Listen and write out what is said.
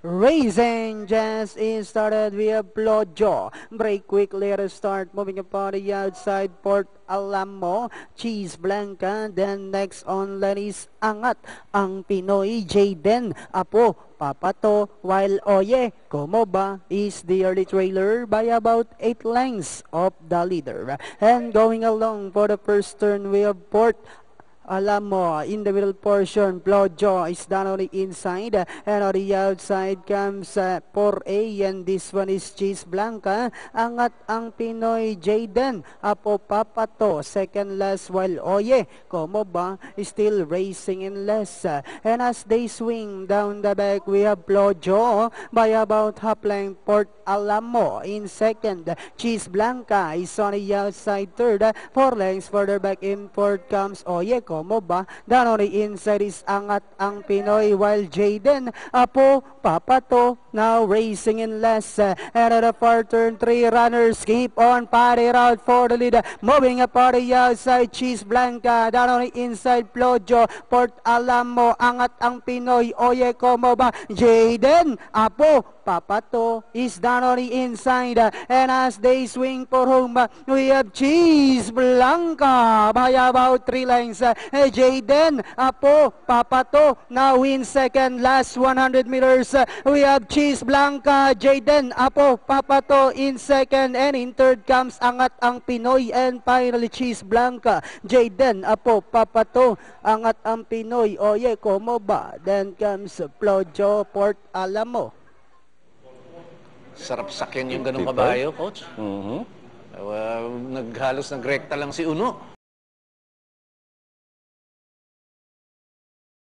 Racing just is started. We have Plojo. Break quickly at the start. Moving upon the outside. Port Alamo. Cheese Blanca. Then next on Lanis Angat. Ang Pinoy Jaden. Apo. Papato. While Oye Komoba is the early trailer by about 8 lengths of the leader. And going along for the first turn, we have Port Alamo in the middle portion. Plojo is down on the inside, and on the outside comes 4A, and this one is Cheese Blanca. Angat ang Pinoy Jaden. Apo Papato second last, while Oye Komoba is still racing in less. And as they swing down the back, we have Plojo by about half length. Port Alamo in second. Cheese Blanca is on the outside third. 4 lengths further back in fourth comes Oye Komoba. Down on the inside is Angat ang Pinoy, while Jaden Apo Papato now racing in less. And at the far turn, 3 runners keep on fighting out for the lead. Moving up on the outside, Cheese Blanca. Down on the inside, Plojo. Port Alamo, Angat ang Pinoy, Oye Komoba. Jaden Apo Papato is down on the inside. And as they swing for home, we have Cheese Blanca by about 3 lengths. Jaden Apo Papato now in second. Last 100 meters, we have Cheese Blanca, Jaden Apo Papato in second, and in third comes Angat ang Pinoy, and finally Cheese Blanca, Jaden Apo Papato, Angat ang Pinoy, Oye Komoba, then comes Plojo, Port Alamo. Sarap sakyan yung ganong kabayo, Coach. Naghalos nagrekta lang si Uno.